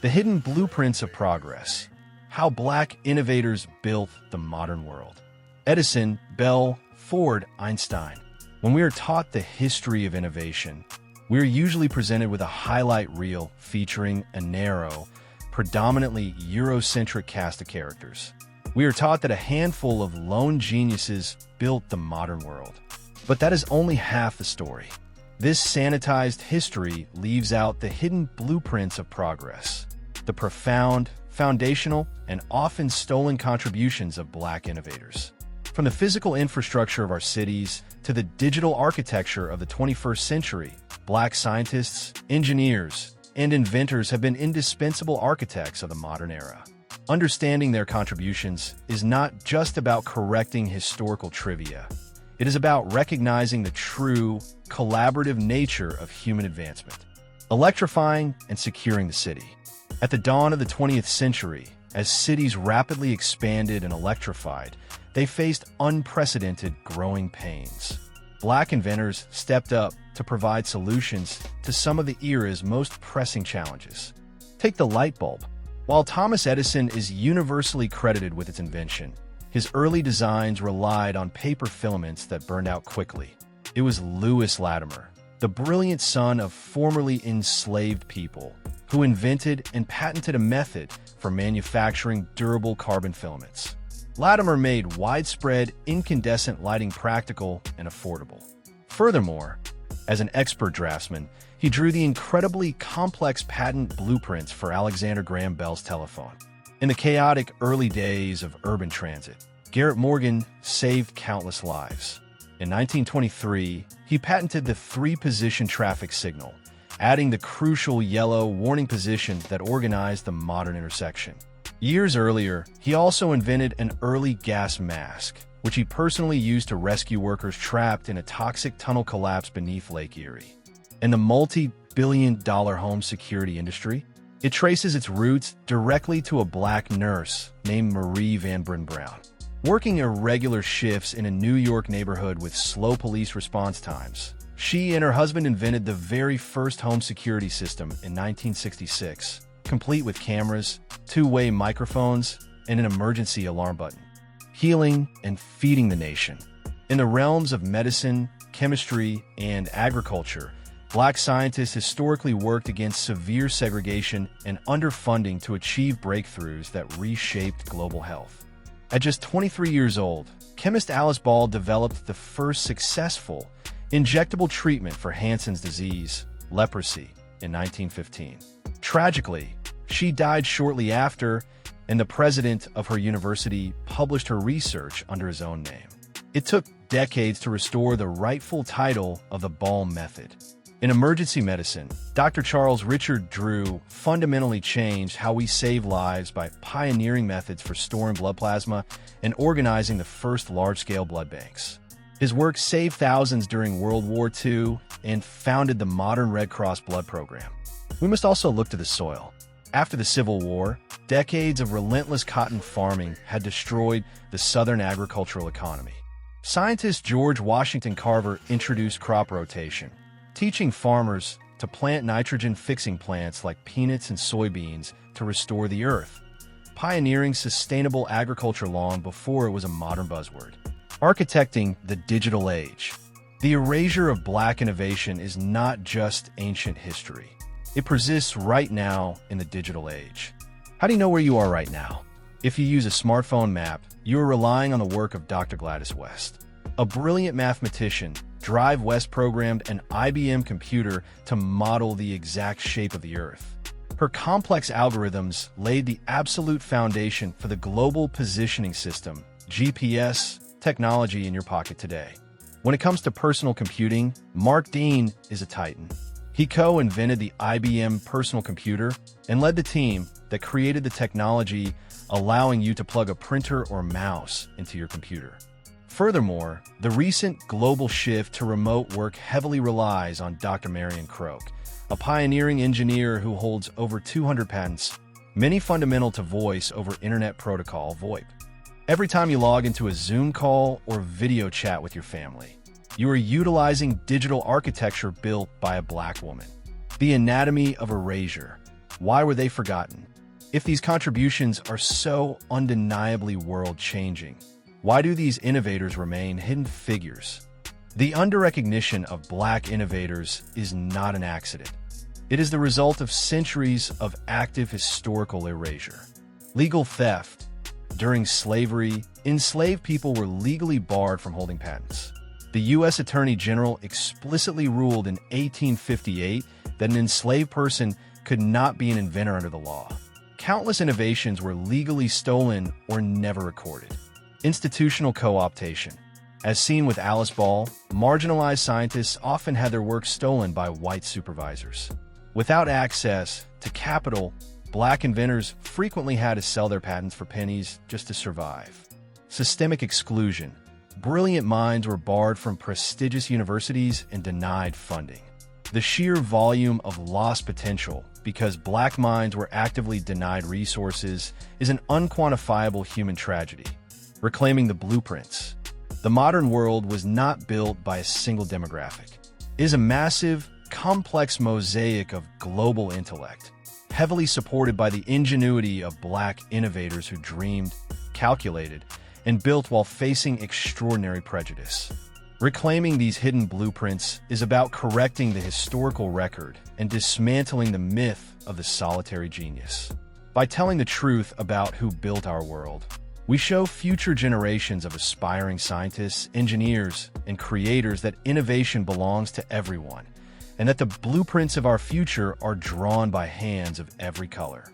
The hidden blueprints of progress. How Black innovators built the modern world. Edison, Bell, Ford, Einstein. When we are taught the history of innovation, we are usually presented with a highlight reel featuring a narrow, predominantly Eurocentric cast of characters. We are taught that a handful of lone geniuses built the modern world. But that is only half the story. This sanitized history leaves out the hidden blueprints of progress, the profound, foundational, and often stolen contributions of Black innovators. From the physical infrastructure of our cities to the digital architecture of the 21st century, Black scientists, engineers, and inventors have been indispensable architects of the modern era. Understanding their contributions is not just about correcting historical trivia. It is about recognizing the true, collaborative nature of human advancement, electrifying and securing the city. At the dawn of the 20th century, as cities rapidly expanded and electrified, they faced unprecedented growing pains. Black inventors stepped up to provide solutions to some of the era's most pressing challenges. Take the light bulb. While Thomas Edison is universally credited with its invention, his early designs relied on paper filaments that burned out quickly. It was Lewis Latimer, the brilliant son of formerly enslaved people, who invented and patented a method for manufacturing durable carbon filaments. Latimer made widespread incandescent lighting practical and affordable. Furthermore, as an expert draftsman, he drew the incredibly complex patent blueprints for Alexander Graham Bell's telephone. In the chaotic early days of urban transit, Garrett Morgan saved countless lives. In 1923, he patented the three-position traffic signal, adding the crucial yellow warning position that organized the modern intersection. Years earlier, he also invented an early gas mask, which he personally used to rescue workers trapped in a toxic tunnel collapse beneath Lake Erie. In the multi-billion-dollar home security industry, it traces its roots directly to a Black nurse named Marie Van Bryn Brown. Working irregular shifts in a New York neighborhood with slow police response times, she and her husband invented the very first home security system in 1966, complete with cameras, two-way microphones, and an emergency alarm button. Healing and feeding the nation. In the realms of medicine, chemistry, and agriculture, Black scientists historically worked against severe segregation and underfunding to achieve breakthroughs that reshaped global health. At just 23 years old, chemist Alice Ball developed the first successful injectable treatment for Hansen's disease, leprosy, in 1915. Tragically, she died shortly after, and the president of her university published her research under his own name. It took decades to restore the rightful title of the Ball method. In emergency medicine, Dr. Charles Richard Drew fundamentally changed how we save lives by pioneering methods for storing blood plasma and organizing the first large-scale blood banks. His work saved thousands during World War II and founded the modern Red Cross blood program. We must also look to the soil. After the Civil War, decades of relentless cotton farming had destroyed the southern agricultural economy. Scientist George Washington Carver introduced crop rotation, teaching farmers to plant nitrogen-fixing plants like peanuts and soybeans to restore the earth, pioneering sustainable agriculture long before it was a modern buzzword. Architecting the digital age. The erasure of Black innovation is not just ancient history. It persists right now in the digital age. How do you know where you are right now? If you use a smartphone map, you are relying on the work of Dr. Gladys West. A brilliant mathematician, Drive West programmed an IBM computer to model the exact shape of the Earth. Her complex algorithms laid the absolute foundation for the global positioning system, GPS, technology in your pocket today. When it comes to personal computing, Mark Dean is a titan. He co-invented the IBM personal computer and led the team that created the technology allowing you to plug a printer or mouse into your computer. Furthermore, the recent global shift to remote work heavily relies on Dr. Marion Croak, a pioneering engineer who holds over 200 patents, many fundamental to Voice over Internet Protocol (VoIP). Every time you log into a Zoom call or video chat with your family, you are utilizing digital architecture built by a Black woman. The anatomy of erasure. Why were they forgotten? If these contributions are so undeniably world-changing, why do these innovators remain hidden figures? The under-recognition of Black innovators is not an accident. It is the result of centuries of active historical erasure. Legal theft. During slavery, enslaved people were legally barred from holding patents. The U.S. Attorney General explicitly ruled in 1858 that an enslaved person could not be an inventor under the law. Countless innovations were legally stolen or never recorded. Institutional co-optation. As seen with Alice Ball, marginalized scientists often had their work stolen by white supervisors. Without access to capital, Black inventors frequently had to sell their patents for pennies just to survive. Systemic exclusion. Brilliant minds were barred from prestigious universities and denied funding. The sheer volume of lost potential because Black minds were actively denied resources is an unquantifiable human tragedy. Reclaiming the blueprints. The modern world was not built by a single demographic. It is a massive, complex mosaic of global intellect, heavily supported by the ingenuity of Black innovators who dreamed, calculated, and built while facing extraordinary prejudice. Reclaiming these hidden blueprints is about correcting the historical record and dismantling the myth of the solitary genius. By telling the truth about who built our world, we show future generations of aspiring scientists, engineers, and creators that innovation belongs to everyone, and that the blueprints of our future are drawn by hands of every color.